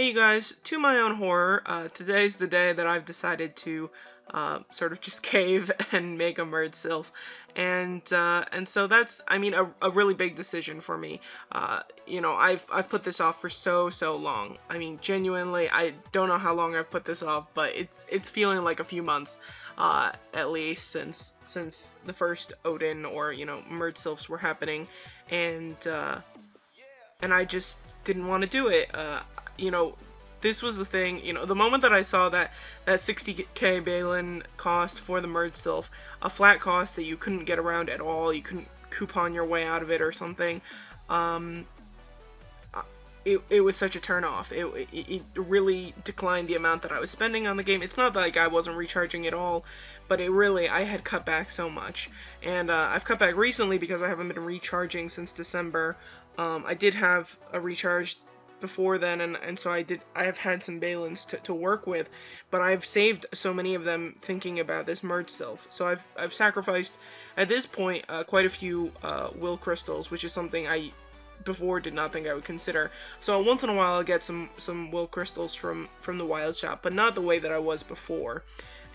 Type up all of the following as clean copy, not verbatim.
Hey you guys, to my own horror, today's the day that I've decided to sort of just cave and make a merge Sylph, and so that's, I mean, a really big decision for me. I've put this off for so long. I mean, genuinely, I don't know how long I've put this off, but it's feeling like a few months, at least since the first Odin or merge Sylphs were happening, and I just didn't want to do it. This was the thing, the moment that I saw that 60k Balin cost for the merge Sylph, a flat cost that you couldn't get around at all, you couldn't coupon your way out of it or something, it was such a turn off. It really declined the amount that I was spending on the game. It's not like I wasn't recharging at all, but I had cut back so much. And I've cut back recently because I haven't been recharging since December. I did have a recharge before then, and so I have had some Balins to work with, but I've saved so many of them thinking about this merge Sylph. So I've sacrificed at this point quite a few will crystals, which is something I before did not think I would consider. So once in a while I'll get some will crystals from the wild shop, but not the way that I was before.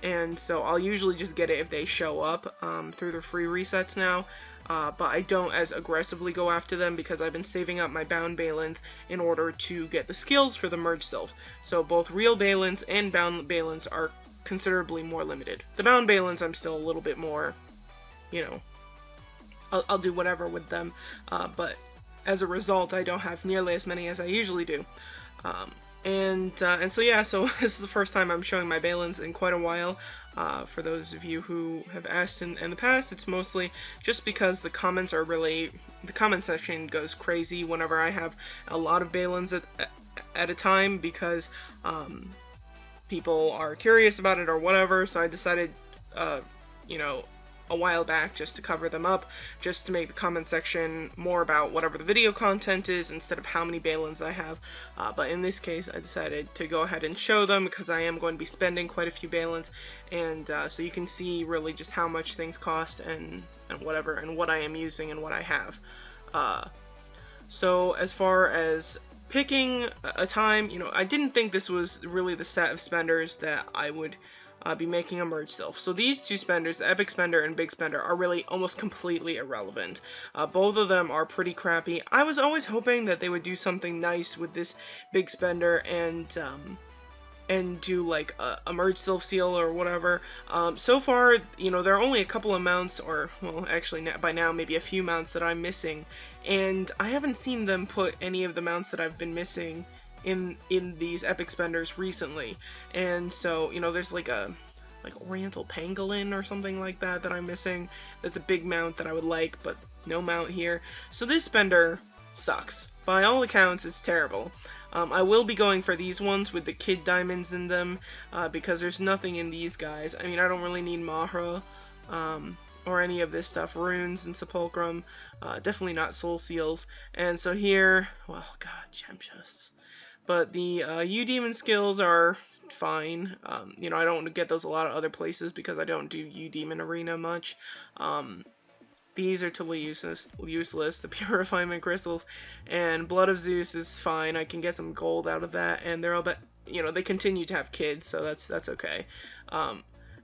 And so I'll usually just get it if they show up through the free resets now. But I don't as aggressively go after them because I've been saving up my bound Balins in order to get the skills for the merge Sylph. So both real Balins and bound Balins are considerably more limited. The bound Balins I'm still a little bit more, I'll do whatever with them, but as a result I don't have nearly as many as I usually do. And so yeah, so this is the first time I'm showing my Balins in quite a while. For those of you who have asked in the past, it's mostly just because the comment section goes crazy whenever I have a lot of Balins at a time, because people are curious about it or whatever, so I decided, a while back just to cover them up, just to make the comment section more about whatever the video content is instead of how many Balins I have. But in this case I decided to go ahead and show them because I am going to be spending quite a few Balins, and so you can see really just how much things cost and whatever, and what I am using and what I have. So as far as picking a time, I didn't think this was really the set of spenders that I would be making a merge Sylph. So these two spenders, the epic spender and big spender, are really almost completely irrelevant. Both of them are pretty crappy. I was always hoping that they would do something nice with this big spender and do like a merge Sylph seal or whatever. So far, there are only a couple of mounts, or well, actually by now maybe a few mounts that I'm missing, and I haven't seen them put any of the mounts that I've been missing in these epic spenders recently. And so there's like Oriental Pangolin or something like that I'm missing. That's a big mount that I would like, but no mount here. So this spender sucks. By all accounts, it's terrible. I will be going for these ones with the kid diamonds in them, because there's nothing in these guys. I mean, I don't really need Mahra or any of this stuff, runes and sepulchrum, definitely not soul seals. And so here, well, god, gem chests. But the U-Demon skills are fine. I don't get those a lot of other places because I don't do U-Demon Arena much. These are totally useless. The Purifiement Crystals and Blood of Zeus is fine. I can get some gold out of that, and they're all they continue to have kids, so that's okay.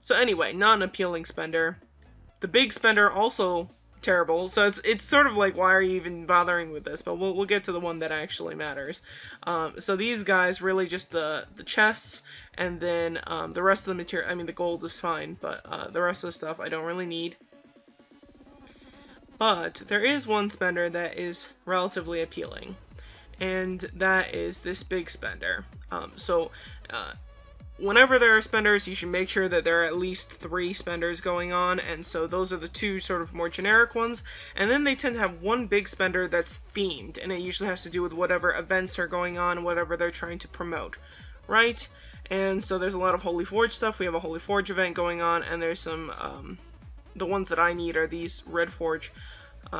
So anyway, not an appealing spender. The big spender also terrible, so it's sort of like, why are you even bothering with this? But we'll get to the one that actually matters. So these guys, really just the chests, and then the rest of the material. I mean, the gold is fine, but the rest of the stuff I don't really need. But there is one spender that is relatively appealing, and that is this big spender. Whenever there are spenders, you should make sure that there are at least 3 spenders going on, and so those are the 2 sort of more generic ones, and then they tend to have one big spender that's themed, and it usually has to do with whatever events are going on, whatever they're trying to promote, right? And so there's a lot of Holy Forge stuff. We have a Holy Forge event going on, and there's some, the ones that I need are these Red Forge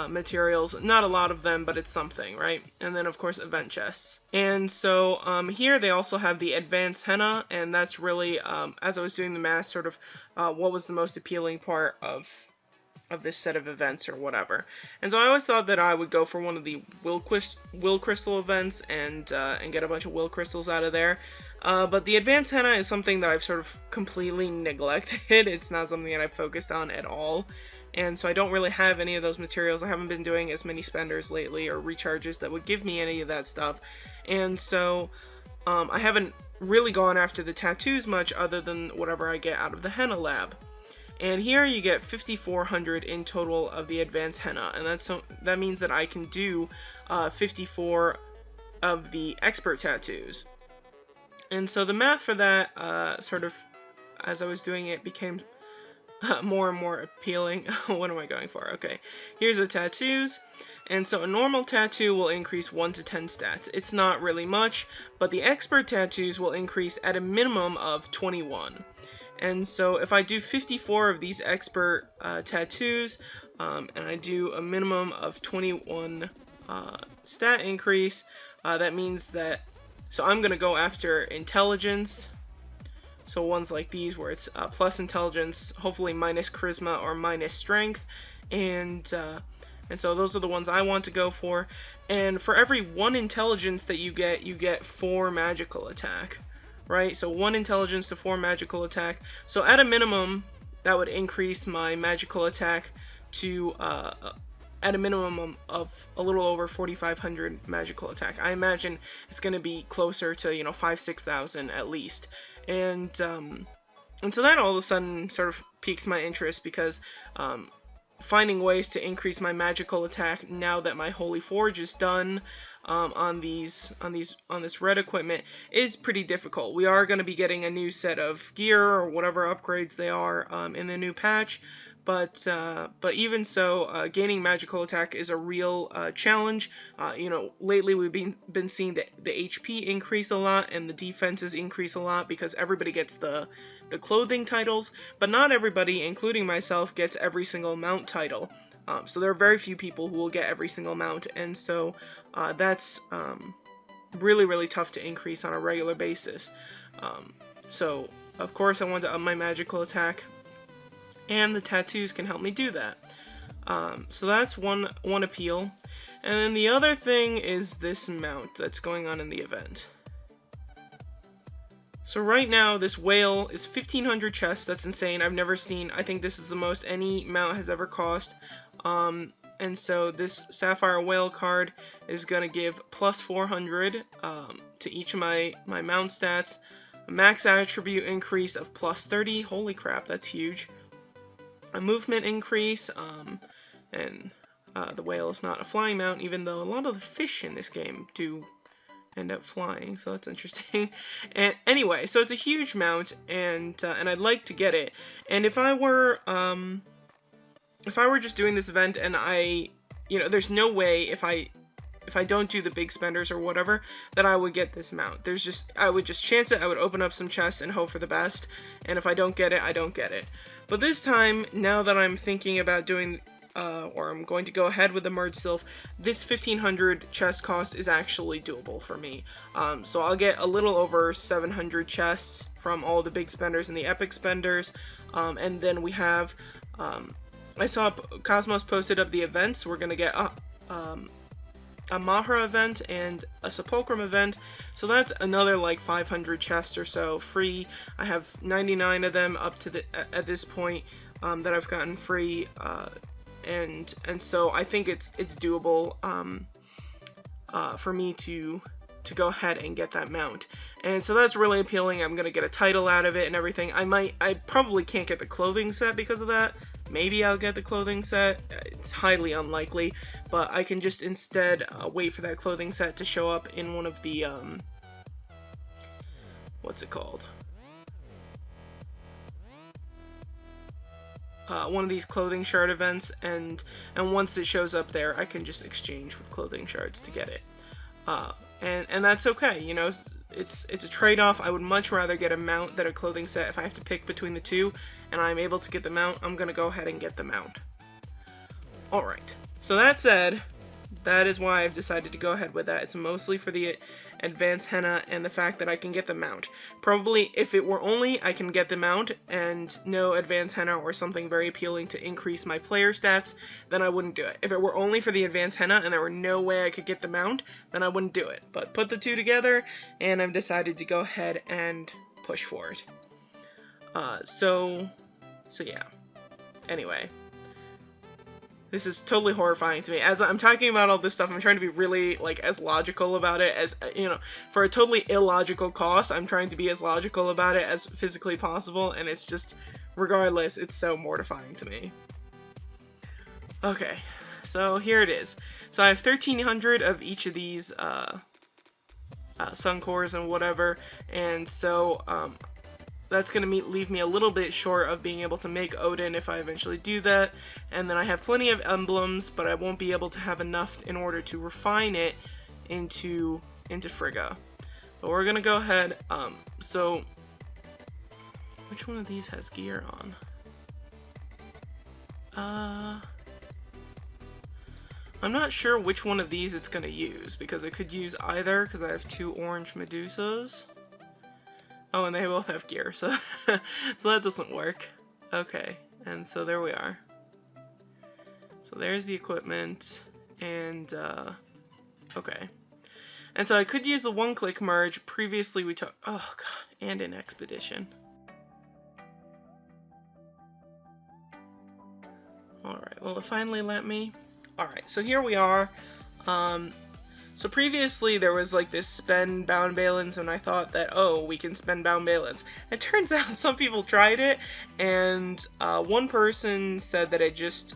materials. Not a lot of them, but it's something, right? And then of course event chests. And so here they also have the advanced henna, and that's really, as I was doing the math, sort of what was the most appealing part of this set of events or whatever. And so I always thought that I would go for one of the will crystal events and get a bunch of will crystals out of there. But the advanced henna is something that I've sort of completely neglected. It's not something that I've focused on at all. And so I don't really have any of those materials. I haven't been doing as many spenders lately or recharges that would give me any of that stuff. And so I haven't really gone after the tattoos much other than whatever I get out of the henna lab. And here you get 5,400 in total of the advanced henna, and that means that I can do 54 of the expert tattoos. And so the math for that, sort of, as I was doing it, became more and more appealing. What am I going for? Okay, here's the tattoos. And so a normal tattoo will increase 1 to 10 stats. It's not really much, but the expert tattoos will increase at a minimum of 21. And so if I do 54 of these expert tattoos, and I do a minimum of 21 stat increase, that means that, so I'm going to go after intelligence. So ones like these where it's plus intelligence, hopefully minus charisma or minus strength, and so those are the ones I want to go for. And for every 1 intelligence that you get 4 magical attack. Right, so 1 intelligence to 4 magical attack. So at a minimum, that would increase my magical attack to at a minimum of a little over 4,500 magical attack. I imagine it's going to be closer to 5,000-6,000 at least. And so that all of a sudden sort of piqued my interest because finding ways to increase my magical attack now that my Holy Forge is done on this red equipment is pretty difficult. We are going to be getting a new set of gear or whatever upgrades they are in the new patch, but even so, gaining magical attack is a real challenge. Lately we've been seeing the HP increase a lot and the defenses increase a lot because everybody gets the clothing titles, but not everybody, including myself, gets every single mount title. So there are very few people who will get every single mount, and so that's really, really tough to increase on a regular basis. So of course I want to up my magical attack, and the tattoos can help me do that. So that's one appeal. And then the other thing is this mount that's going on in the event. So right now, this whale is 1,500 chests. That's insane. I've never seen, I think this is the most any mount has ever cost. And so this Sapphire Whale card is going to give plus 400 to each of my mount stats. A max attribute increase of plus 30. Holy crap, that's huge. A movement increase, and the whale is not a flying mount, even though a lot of the fish in this game do end up flying, so that's interesting. And anyway, so it's a huge mount, and I'd like to get it. And if I were just doing this event, and there's no way if I don't do the big spenders or whatever that I would get this mount. I would just chance it. I would open up some chests and hope for the best. And if I don't get it, I don't get it. But this time, now that I'm thinking about doing or I'm going to go ahead with the merge Sylph, this 1,500 chest cost is actually doable for me. So I'll get a little over 700 chests from all the big spenders and the epic spenders, and then we have, I saw Cosmos posted up the events. We're going to get a Mahra event and a Sepulchrum event, so that's another like 500 chests or so free. I have 99 of them up to at this point that I've gotten free, and so I think it's doable for me to go ahead and get that mount, and so that's really appealing. I'm gonna get a title out of it and everything. I probably can't get the clothing set because of that. Maybe I'll get the clothing set. It's highly unlikely, but I can just instead wait for that clothing set to show up in one of the what's it called? One of these clothing shard events, and once it shows up there, I can just exchange with clothing shards to get it. And that's okay, you know, it's a trade-off. I would much rather get a mount than a clothing set. If I have to pick between the two, and I'm able to get the mount, I'm gonna go ahead and get the mount. Alright, so that said, that is why I've decided to go ahead with that. It's mostly for the advanced henna and the fact that I can get the mount. Probably if it were only I can get the mount and no advanced henna or something very appealing to increase my player stats, then I wouldn't do it. If it were only for the advanced henna and there were no way I could get the mount, then I wouldn't do it. But put the two together and I've decided to go ahead and push for it. So yeah. Anyway. This is totally horrifying to me. As I'm talking about all this stuff, I'm trying to be really, like, as logical about it as, you know, for a totally illogical cost, I'm trying to be as logical about it as physically possible, and it's just, regardless, it's so mortifying to me. Okay, so here it is. So I have 1,300 of each of these, sun cores and whatever, and so, that's going to leave me a little bit short of being able to make Odin if I eventually do that. And then I have plenty of emblems, but I won't be able to have enough in order to refine it into Freyja. But we're going to go ahead. So, which one of these has gear on? I'm not sure which one of these it's going to use, because it could use either, because I have 2 orange Medusas. Oh, and they both have gear, so so that doesn't work. Okay, and so there we are. So there's the equipment, and okay. And so I could use the one-click merge. Previously we took, oh god, and an expedition. Alright, well it finally let me. Alright, so here we are. So previously there was like this spend bound balance, and I thought that, oh, we can spend bound balance. It turns out some people tried it, and one person said that it just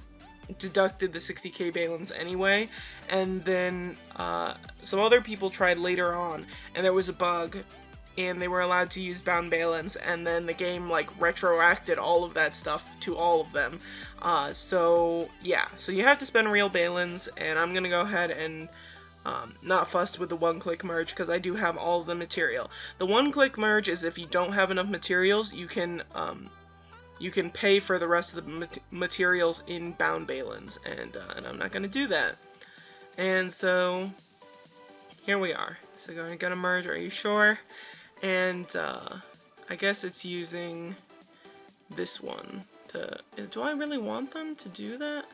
deducted the 60k balance anyway, and then some other people tried later on, and there was a bug, and they were allowed to use bound balance, and then the game like retroacted all of that stuff to all of them. So yeah, so you have to spend real balance, and I'm gonna go ahead and not fussed with the one-click merge because I do have all of the material. The one-click merge is if you don't have enough materials, you can pay for the rest of the materials in bound balance, and I'm not going to do that. And so here we are. So gonna merge. Are you sure? And I guess it's using this one to. Do I really want them to do that?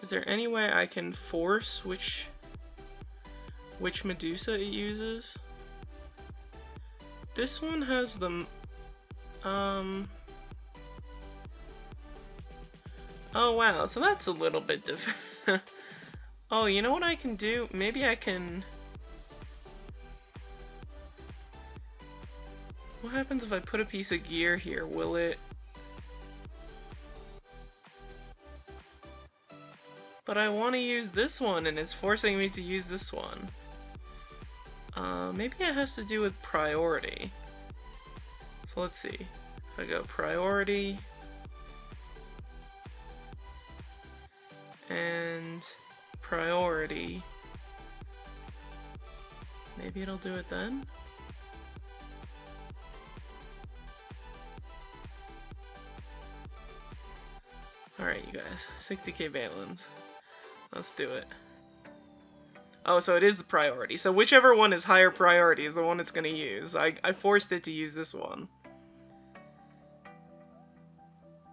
Is there any way I can force which Medusa it uses? This one has the oh wow, so that's a little bit different. Oh, you know what I can do? Maybe I can. What happens if I put a piece of gear here? Will it? But I want to use this one, and it's forcing me to use this one. Maybe it has to do with priority. So let's see. If I go priority and priority, maybe it'll do it then? Alright, you guys. 60k balance. Let's do it. Oh, so it is the priority. So whichever one is higher priority is the one it's going to use. I forced it to use this one.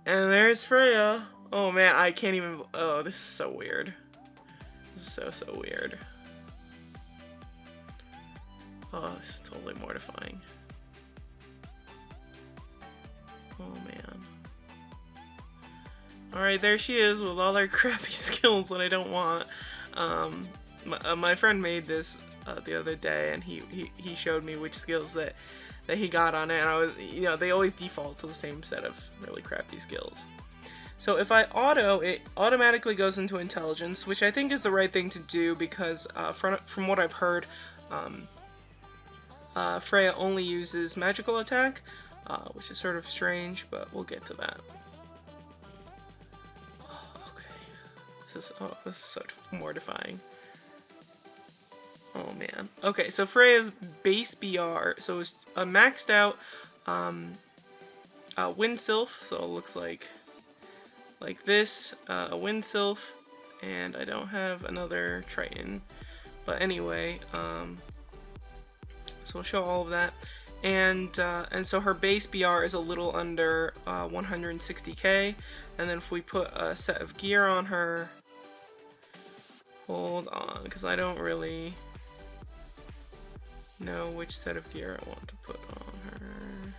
And there's Freyya. Oh man, I can't even... Oh, this is so weird. This is so weird. Oh, this is totally mortifying. Oh man. Alright, there she is with all her crappy skills that I don't want. My friend made this the other day, and he showed me which skills that he got on it, and I was, you know, they always default to the same set of really crappy skills. So if I auto, it automatically goes into intelligence, which I think is the right thing to do because from what I've heard, Freyya only uses magical attack, which is sort of strange, but we'll get to that. Oh, okay. This is so mortifying. Oh man. Okay, so Freyya's base BR, so it's a maxed out Wind Sylph, so it looks like this, a Wind Sylph, and I don't have another Triton. But anyway, so we'll show all of that. And so her base BR is a little under 160k, and then if we put a set of gear on her, hold on, because I don't really know which set of gear I want to put on her.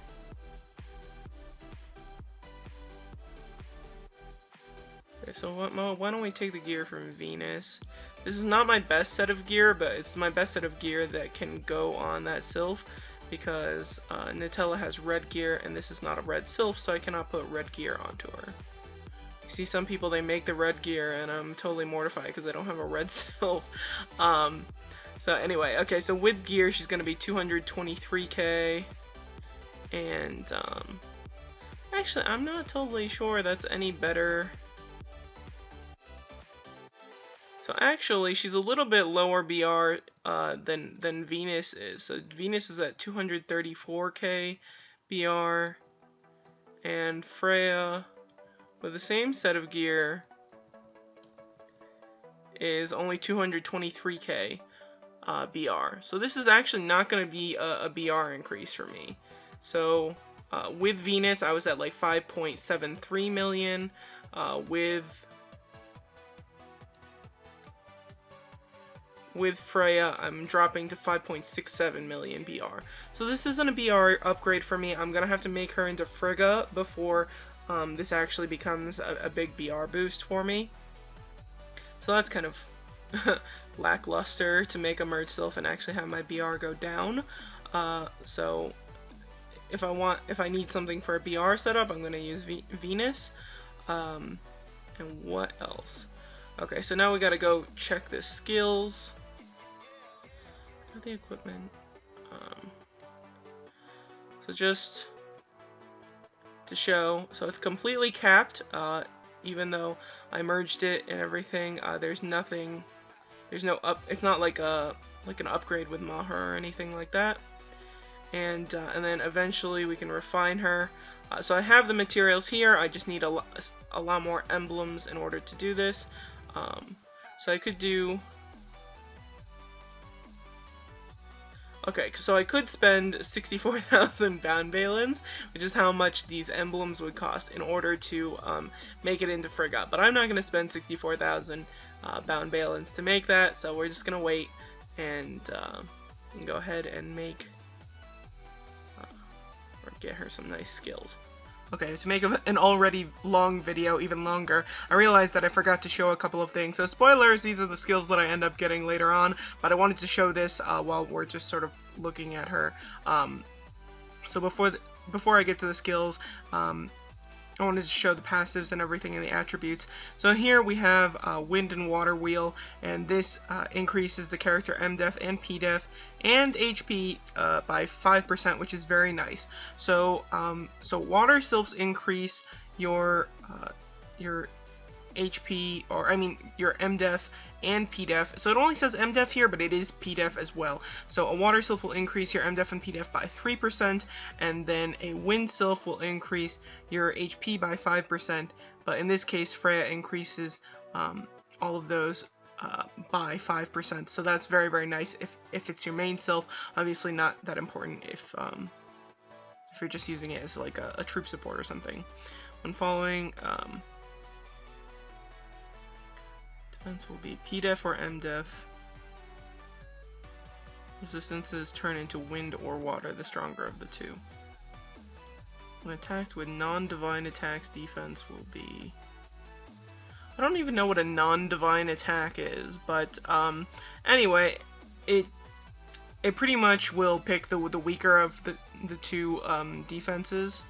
Okay, so why don't we take the gear from Venus? This is not my best set of gear, but it's my best set of gear that can go on that Sylph, because Nutella has red gear, and this is not a red Sylph, so I cannot put red gear onto her. You see some people, they make the red gear, and I'm totally mortified because I don't have a red Sylph. So anyway, okay, so with gear, she's going to be 223k, and actually, I'm not totally sure that's any better. So actually, she's a little bit lower BR than Venus is. So Venus is at 234k BR, and Freya, with the same set of gear, is only 223k BR. So this is actually not going to be a BR increase for me. So with Venus, I was at like 5.73 million. With Freya, I'm dropping to 5.67 million BR. So this isn't a BR upgrade for me. I'm going to have to make her into Frigga before this actually becomes a big BR boost for me. So that's kind of lackluster to make a merge Sylph and actually have my BR go down. So if I need something for a BR setup, I'm going to use Venus. And what else? Okay, so now we got to go check the skills. The equipment. So just to show, so it's completely capped, even though I merged it and everything. There's nothing, there's no up, it's not like an upgrade with Maher or anything like that. And then eventually we can refine her. So I have the materials here, I just need a lot more emblems in order to do this. So I could do, okay, so I could spend 64,000 bound balance, which is how much these emblems would cost in order to make it into Frigga. But I'm not going to spend 64,000 bound balance to make that, so we're just going to wait and go ahead and make, or get her some nice skills. Okay, to make an already long video even longer, I realized that I forgot to show a couple of things. So spoilers, these are the skills that I end up getting later on, but I wanted to show this while we're just sort of looking at her. So before I get to the skills, I wanted to show the passives and everything and the attributes. So here we have Wind and Water Wheel, and this increases the character MDef and PDef and HP by 5%, which is very nice. So Water Sylphs increase your HP, or I mean your MDef and PDef. So it only says MDef here, but it is PDef as well. So a Water Sylph will increase your MDef and PDef by 3%, and then a Wind Sylph will increase your HP by 5%, but in this case Freya increases all of those by 5%, so that's very, very nice if it's your main Sylph. Obviously not that important if you're just using it as like a troop support or something. When following, defense will be PDef or MDef. Resistances turn into wind or water, the stronger of the two. When attacked with non-divine attacks, defense will be... I don't even know what a non-divine attack is, but anyway, it pretty much will pick the weaker of the two defenses,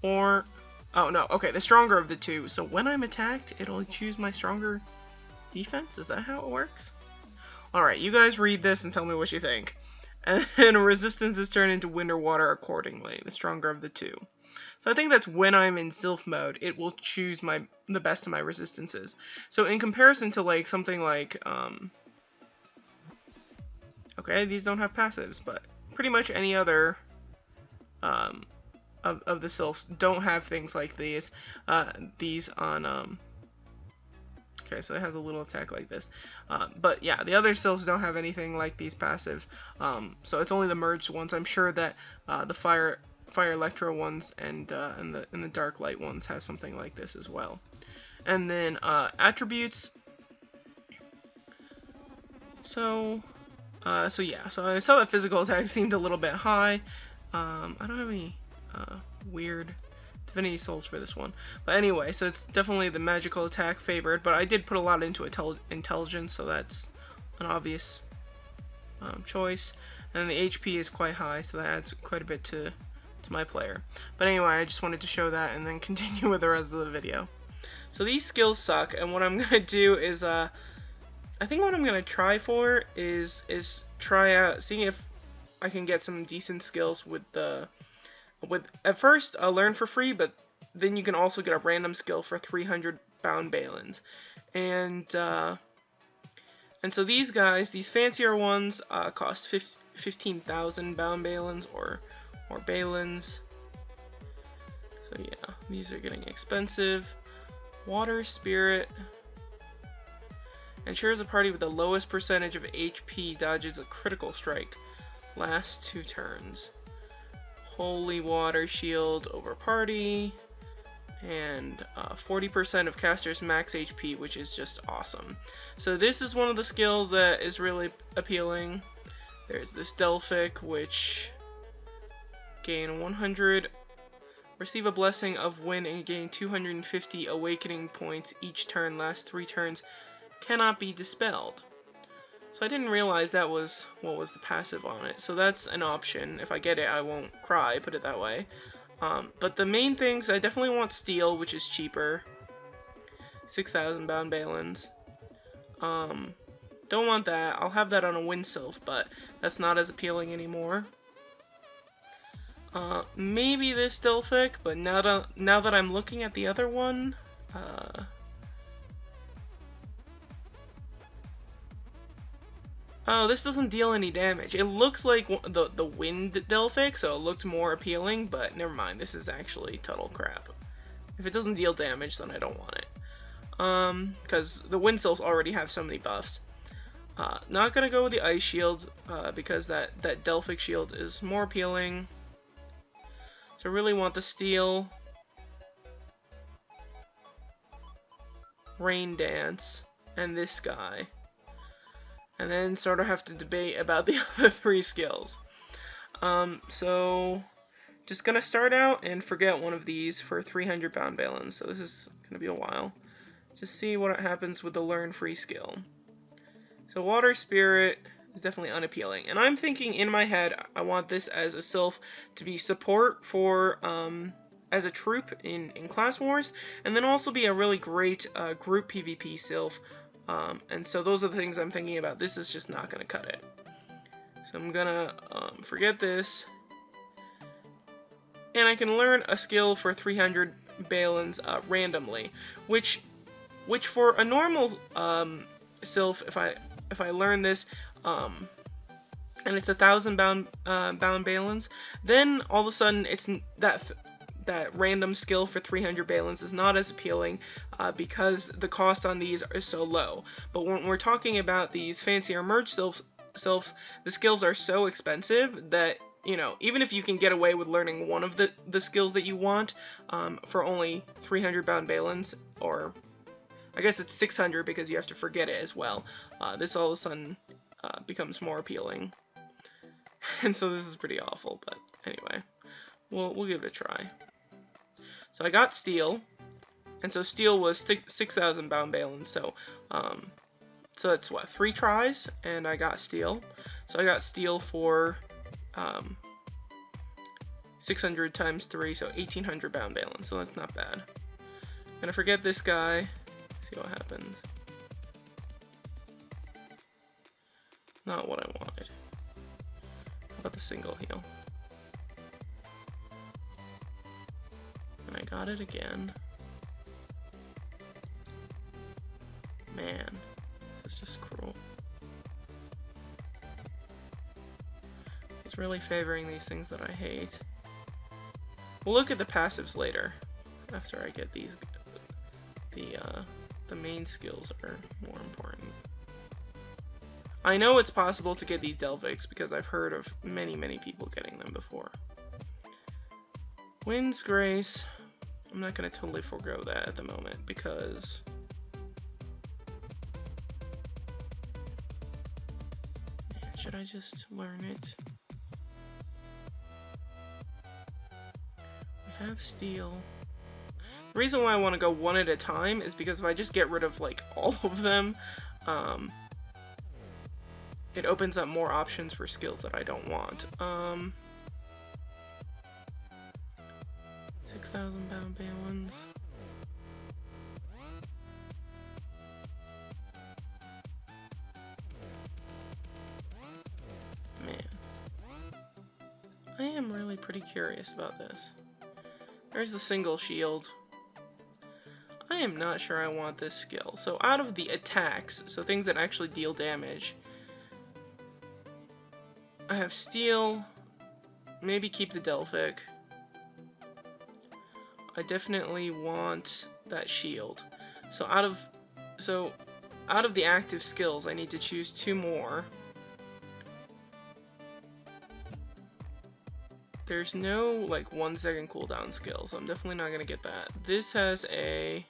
or oh no, okay, the stronger of the two. So when I'm attacked, it'll choose my stronger defense. Is that how it works? All right, you guys read this and tell me what you think. And resistance is turned into wind or water accordingly, the stronger of the two. So I think that's when I'm in Sylph mode, it will choose the best of my resistances. So in comparison to like something like, okay, these don't have passives, but pretty much any other of the Sylphs don't have things like these on Okay, so it has a little attack like this. But yeah, the other Sylphs don't have anything like these passives. So it's only the merged ones. I'm sure that the Fire Electro ones and the Dark Light ones have something like this as well. And then attributes. So yeah, so I saw that physical attack seemed a little bit high. I don't have any weird Divinity Souls for this one. But anyway, so it's definitely the magical attack favored, but I did put a lot into intelligence, so that's an obvious choice. And the HP is quite high, so that adds quite a bit to my player. But anyway, I just wanted to show that and then continue with the rest of the video. So these skills suck, and what I'm going to do is, I think what I'm going to try for is try out, seeing if I can get some decent skills with at first learn for free, but then you can also get a random skill for 300 bound balins. And so these guys, these fancier ones, cost 15,000 bound balins or balins. So yeah, these are getting expensive. Water Spirit ensures a party with the lowest percentage of HP dodges a critical strike. Last 2 turns. Holy Water Shield over party. And 40% of caster's max HP, which is just awesome. So this is one of the skills that is really appealing. There's this Delphic, which gain 100, receive a blessing of win and gain 250 awakening points each turn, last 3 turns, cannot be dispelled. So I didn't realize that was what was the passive on it. So that's an option. If I get it, I won't cry, put it that way. But the main things, I definitely want Steel, which is cheaper. 6,000 bound balins. Don't want that. I'll have that on a Wind Sylph, but that's not as appealing anymore. Maybe this Delphic, but now that I'm looking at the other one, oh, this doesn't deal any damage. It looks like the Wind Delphic, so it looked more appealing, but never mind. This is actually total crap. If it doesn't deal damage, then I don't want it. Because the Wind Sylphs already have so many buffs. Not gonna go with the Ice Shield, because that Delphic Shield is more appealing. So I really want the Steel. Rain Dance, and this guy. And then sort of have to debate about the other 3 skills. So just gonna start out and forget one of these for 300 bound balins. So this is gonna be a while. Just see what happens with the learn free skill. So Water Spirit is definitely unappealing. And I'm thinking in my head, I want this as a Sylph to be support for as a troop in Class Wars, and then also be a really great group PvP Sylph. And so those are the things I'm thinking about. This is just not going to cut it. So I'm going to forget this. And I can learn a skill for 300 balins randomly, which for a normal Sylph, if I learn this, and it's 1,000 bound balins, then all of a sudden it's that random skill for 300 balins is not as appealing because the cost on these is so low. But when we're talking about these fancier merge Sylphs, the skills are so expensive that, you know, even if you can get away with learning one of the skills that you want for only 300 bound balins, or I guess it's 600 because you have to forget it as well, this all of a sudden becomes more appealing. And so this is pretty awful, but anyway, we'll give it a try. So I got Steel, and so Steel was 6,000 bound balins, so that's what, 3 tries, and I got Steel. So I got Steel for 600 times 3, so 1,800 bound balins, so that's not bad. I'm gonna forget this guy, see what happens. Not what I wanted. How about the single heal? And I got it again. Man, this is just cruel. It's really favoring these things that I hate. We'll look at the passives later, after I get the the main skills are more important. I know it's possible to get these Delphics because I've heard of many people getting them before. Wind's Grace, I'm not going to totally forego that at the moment because should I just learn it? We have Steel. The reason why I want to go one at a time is because if I just get rid of like all of them, it opens up more options for skills that I don't want. 6,000 pound balance. Man, I am really pretty curious about this. There's the single shield. I am not sure I want this skill. So out of the attacks, so things that actually deal damage, I have Steel, maybe keep the Delphic. I definitely want that shield. So out of the active skills, I need to choose 2 more. There's no like 1 second cooldown skill, so I'm definitely not gonna get that. This has a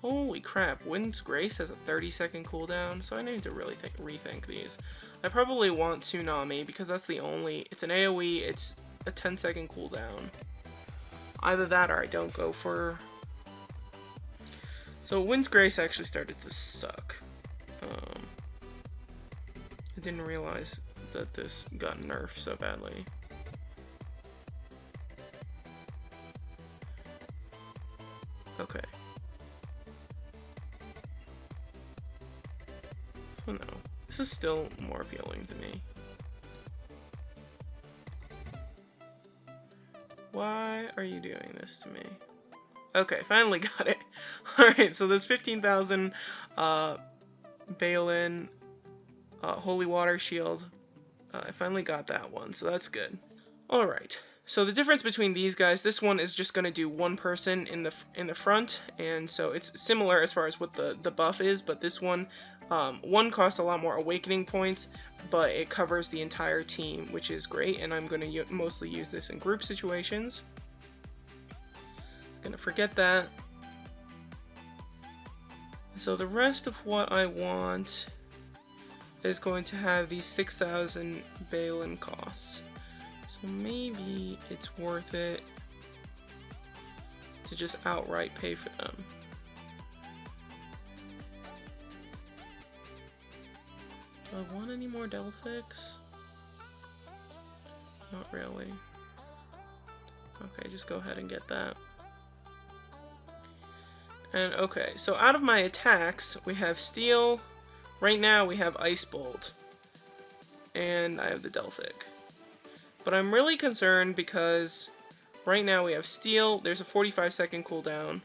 holy crap, Wind's Grace has a 30-second cooldown, so I need to really rethink these. I probably want Tsunami because that's the only, it's an AoE, it's a 10-second cooldown. Either that or I don't go for... So Wind's Grace actually started to suck. I didn't realize that this got nerfed so badly. Okay. So no, this is still more appealing to me. Why are you doing this to me? Okay, finally got it. Alright, so this 15,000 Balin Holy Water Shield. I finally got that one, so that's good. Alright, so the difference between these guys, this one is just going to do 1 person in the front, and so it's similar as far as what the buff is, but this one, one costs a lot more awakening points, but it covers the entire team, which is great, and I'm going to mostly use this in group situations. Gonna forget that. So the rest of what I want is going to have these 6,000 Balin costs. So maybe it's worth it to just outright pay for them. Do I want any more Delphics? Not really. Okay, just go ahead and get that. And okay, so out of my attacks, we have Steel. Right now we have Ice Bolt. And I have the Delphic. But I'm really concerned because right now we have Steel. There's a 45-second cooldown.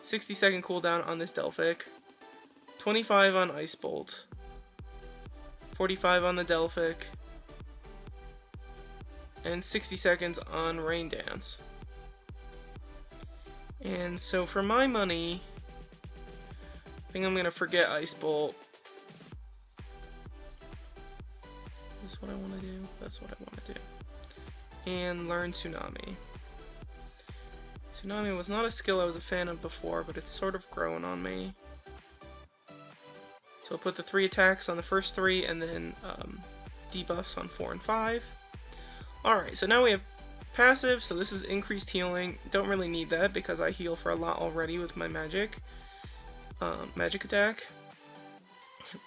60-second cooldown on this Delphic. 25 on Ice Bolt. 45 on the Delphic. And 60 seconds on Rain Dance. And so for my money, I think I'm going to forget Ice Bolt. Is this what I want to do? That's what I want to do. And learn Tsunami. Tsunami was not a skill I was a fan of before, but it's sort of grown on me. So I'll put the 3 attacks on the first 3 and then debuffs on 4 and 5. Alright, so now we have passive, so this is increased healing. Don't really need that because I heal for a lot already with my magic. Magic attack.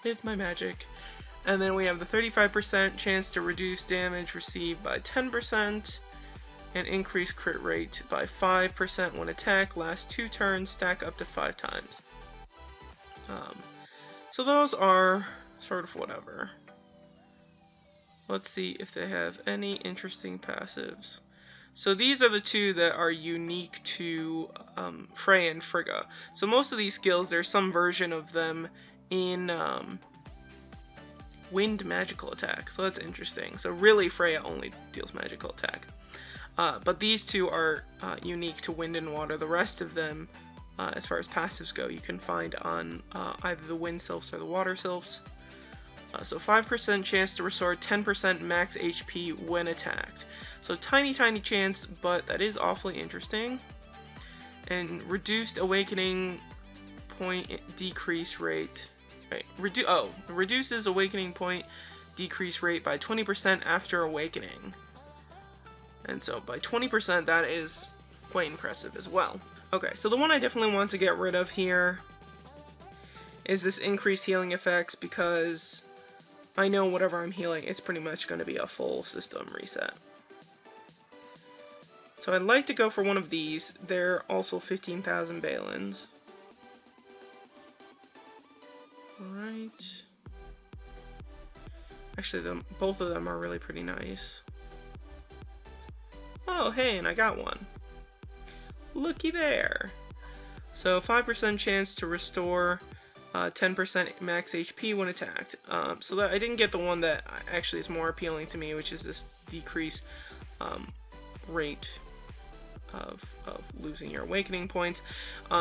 With my magic. And then we have the 35% chance to reduce damage received by 10% and increase crit rate by 5% when attack lasts 2 turns, stack up to 5 times. So those are sort of whatever. Let's see if they have any interesting passives. So these are the 2 that are unique to Freya and Frigga. So most of these skills, there's some version of them in Wind Magical Attack. So that's interesting. So really Freya only deals Magical Attack. But these 2 are unique to Wind and Water. The rest of them as far as passives go, you can find on either the wind sylphs or the water sylphs. So 5% chance to restore 10% max HP when attacked. So tiny chance, but that is awfully interesting. And reduced awakening point decrease rate. Right, reduces awakening point decrease rate by 20% after awakening. And so by 20%, that is quite impressive as well. Okay, so the one I definitely want to get rid of here is this increased healing effects, because I know whatever I'm healing, it's pretty much going to be a full system reset. So I'd like to go for one of these. They're also 15,000 Balins. Alright. Actually, both of them are really pretty nice. Oh, hey, and I got one. Looky there. So 5% chance to restore 10% max HP when attacked. So that I didn't get the one that actually is more appealing to me, which is this decrease rate of losing your awakening points.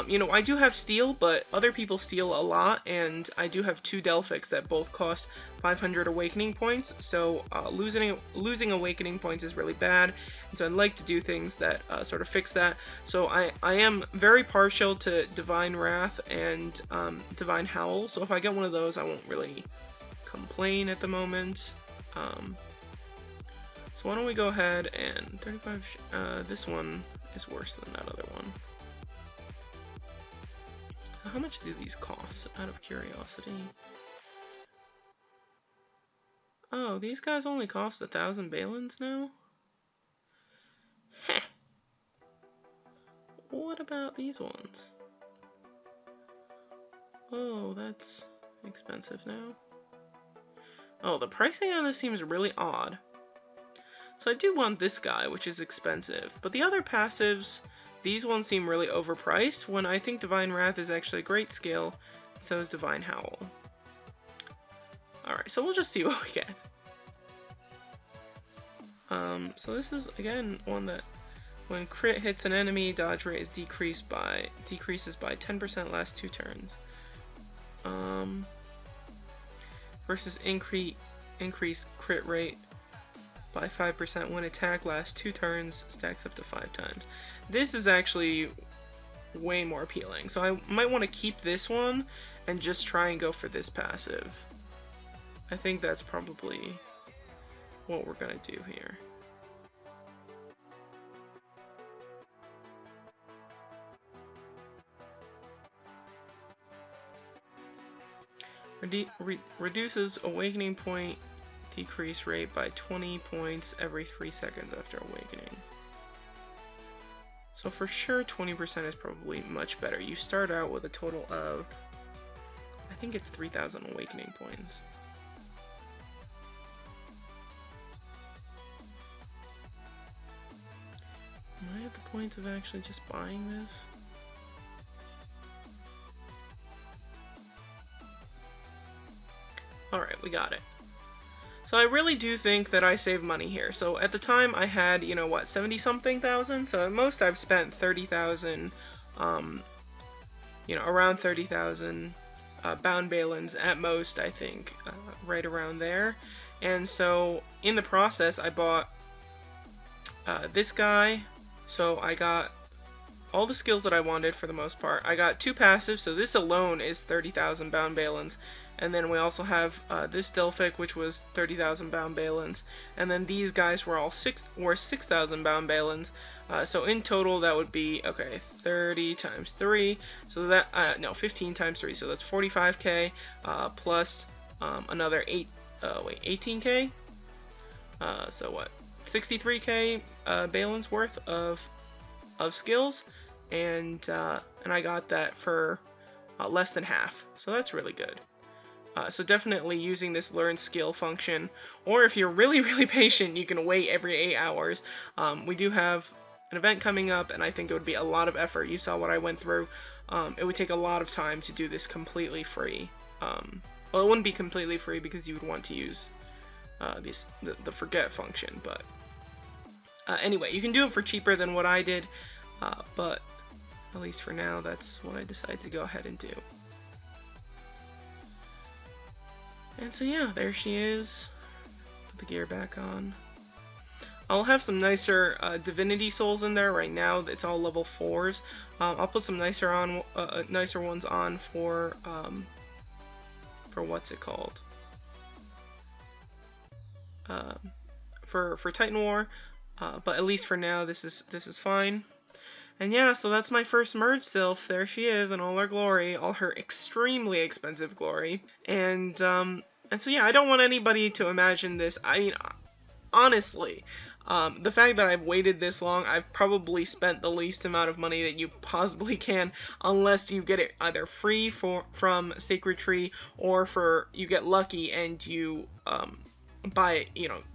You know, I do have steel, but other people steal a lot, and I do have 2 Delphics that both cost 500 awakening points, so losing awakening points is really bad, and so I'd like to do things that sort of fix that. So I am very partial to Divine Wrath and Divine Howl, so if I get one of those, I won't really complain at the moment. So why don't we go ahead and 35, this one is worse than that other one. So how much do these cost, out of curiosity? Oh, these guys only cost 1,000 Balins now? Heh. What about these ones? Oh, that's expensive now. Oh, the pricing on this seems really odd. So I do want this guy, which is expensive, but the other passives, these ones seem really overpriced, when I think Divine Wrath is actually a great skill, so is Divine Howl. Alright, so we'll just see what we get. So this is, again, one that when crit hits an enemy, dodge rate is decreases by 10% last 2 turns. Versus increase crit rate by 5% when attack lasts 2 turns, stacks up to 5 times. This is actually way more appealing, so I might want to keep this one and just try and go for this passive. I think that's probably what we're gonna do here. Reduces awakening point decrease rate by 20 points every 3 seconds after awakening. So for sure 20% is probably much better. You start out with a total of, I think it's 3,000 awakening points. Am I at the point of actually just buying this? Alright, we got it. So I really do think that I save money here. So at the time I had, you know what, 70-something thousand? So at most I've spent 30,000, you know, around 30,000 bound Balins at most, I think, right around there. And so in the process I bought this guy, so I got all the skills that I wanted for the most part. I got 2 passives, so this alone is 30,000 bound Balins. And then we also have this Delphic, which was 30,000 bound Balins. And then these guys were all 6,000 bound Balins. So in total, that would be, okay, 30 times 3. So that, no, 15 times 3. So that's 45k plus another 18k. So what? 63k Balins worth of skills. And I got that for less than half. So that's really good. So definitely using this learn skill function, or if you're really patient, you can wait every 8 hours. We do have an event coming up, and I think it would be a lot of effort. You saw what I went through. It would take a lot of time to do this completely free. Well, it wouldn't be completely free because you would want to use the forget function, but anyway, you can do it for cheaper than what I did, but At least for now, that's what I decide to go ahead and do. And so yeah, there she is. Put the gear back on. I'll have some nicer divinity souls in there. Right now it's all level 4s. I'll put some nicer ones on for what's it called? For Titan War. But at least for now, this is fine. And yeah, so that's my first merge Sylph. There she is in all her glory, all her extremely expensive glory. And so yeah, I don't want anybody to imagine this. I mean, honestly, the fact that I've waited this long, I've probably spent the least amount of money that you possibly can, unless you get it either free from Sacred Tree, or you get lucky and you buy,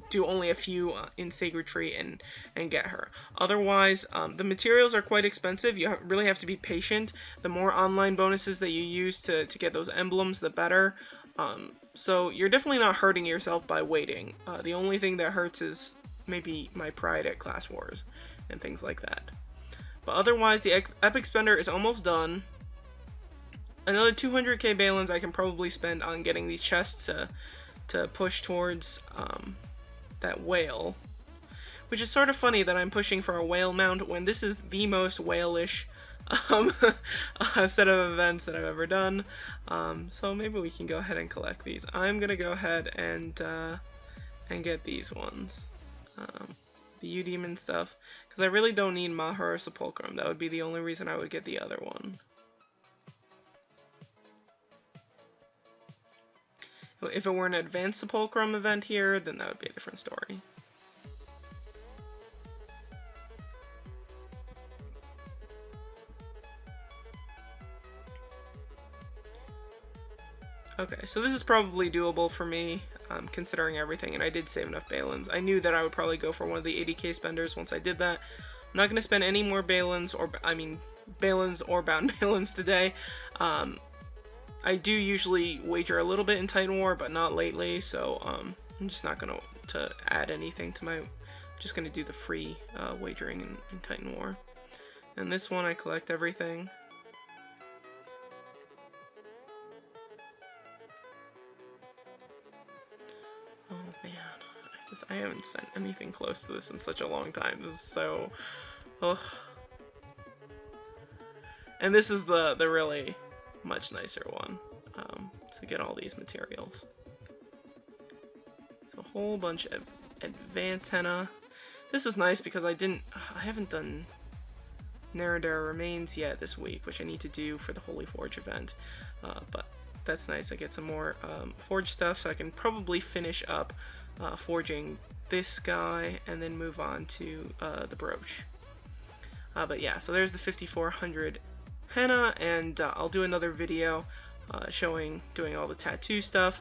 do only a few in Sacred Tree and get her. Otherwise, the materials are quite expensive. You really have to be patient. The more online bonuses that you use to get those emblems, the better. So you're definitely not hurting yourself by waiting. The only thing that hurts is maybe my pride at Class Wars and things like that. But otherwise, the Epic Spender is almost done. Another 200k Balins I can probably spend on getting these chests to push towards that whale. Which is sort of funny that I'm pushing for a whale mount when this is the most whale-ish set of events that I've ever done. So maybe we can go ahead and collect these. I'm gonna go ahead and get these ones. The U-Demon stuff. Because I really don't need Mahar or Sepulchrum. That would be the only reason I would get the other one. If it were an advanced Sepulchrum event here, then that would be a different story. Okay, so this is probably doable for me, considering everything, and I did save enough Balins. I knew that I would probably go for one of the 80k spenders once I did that. I'm not going to spend any more Balins, Balins or bound Balins today. I do usually wager a little bit in Titan War, but not lately, so I'm just not going to add anything to my... just going to do the free wagering in Titan War. And this one I collect everything. Oh man, I haven't spent anything close to this in such a long time. This is so... ugh. And this is the really much nicer one, to get all these materials. It's a whole bunch of advanced henna. This is nice because I haven't done Neradera Remains yet this week, which I need to do for the Holy Forge event, but that's nice. I get some more forge stuff, so I can probably finish up forging this guy and then move on to the brooch. But yeah, so there's the 5400 henna, and I'll do another video doing all the tattoo stuff.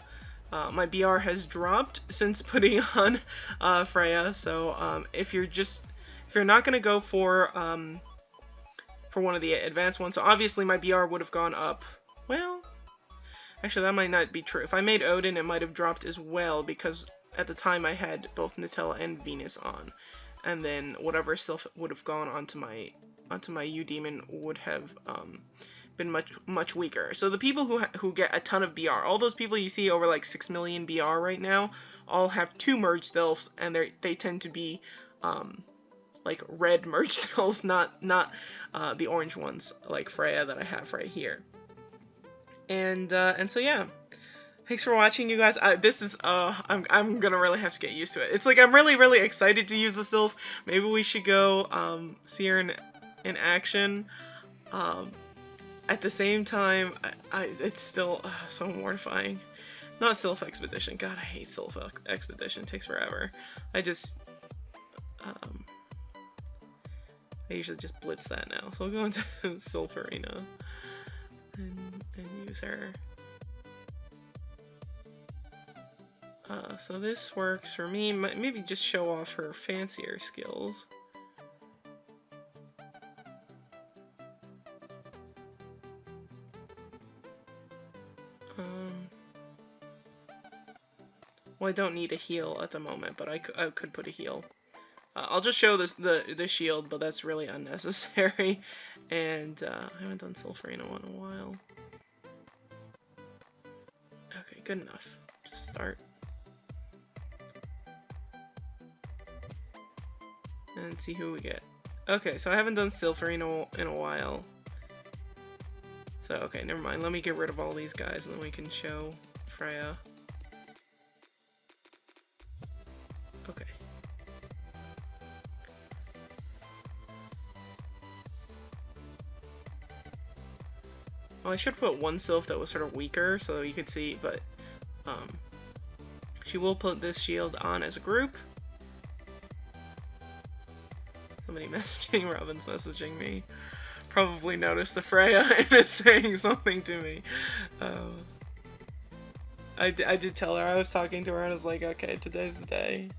My BR has dropped since putting on Freya, so if you're not gonna go for one of the advanced ones, so obviously my BR would have gone up. Well, actually that might not be true. If I made Odin, it might have dropped as well, because at the time I had both Nutella and Venus on, and then whatever Sylph would have gone onto my U-Demon would have been much weaker. So the people who get a ton of BR, all those people you see over like 6 million BR right now, all have 2 merge Sylphs, and they tend to be like red merge Sylphs, not the orange ones like Freya that I have right here. And so yeah. Thanks for watching, you guys. This is, I'm gonna really have to get used to it. It's like I'm really excited to use the Sylph. Maybe we should go see her in action. At the same time, it's still so mortifying. Not Sylph Expedition. God, I hate Sylph Expedition. It takes forever. I usually just blitz that now. So I'll go into Sylph Arena and use her. So this works for me. Maybe just show off her fancier skills. Well, I don't need a heal at the moment, but I could put a heal I'll just show the shield, but that's really unnecessary. And I haven't done Sylph FREYA in a while. Okay, good enough. Just start. And see who we get. Okay, so I haven't done Sylph FREYA in a while. So, okay, never mind. Let me get rid of all these guys and then we can show Freya. Okay. Well, I should put one Sylph that was sort of weaker so you could see, but she will put this shield on as a group. Somebody messaging, Robin's messaging me. Probably noticed the Freya and it's saying something to me. I did tell her, I was talking to her and I was like, okay, today's the day.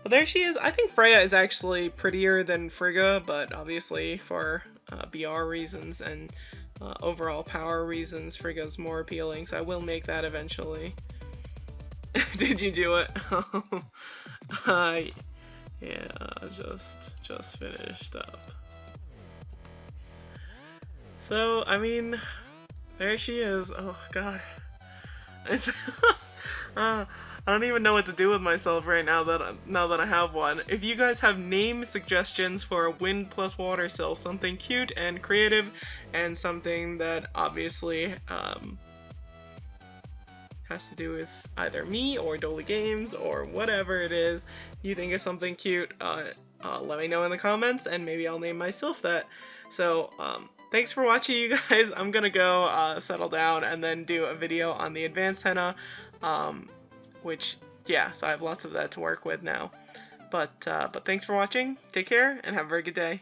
But there she is. I think Freya is actually prettier than Frigga, but obviously for BR reasons and overall power reasons, Frigga's more appealing, so I will make that eventually. Did you do it? Yeah, just finished up. So, I mean, there she is. Oh, God. I don't even know what to do with myself right now that I have one. If you guys have name suggestions for a wind plus water Sylph, something cute and creative, and something that obviously has to do with either me or Dolly Games or whatever it is you think is something cute, let me know in the comments and maybe I'll name my Sylph that. So, thanks for watching, you guys. I'm gonna go settle down and then do a video on the advanced henna, which, yeah, so I have lots of that to work with now. But thanks for watching, take care, and have a very good day.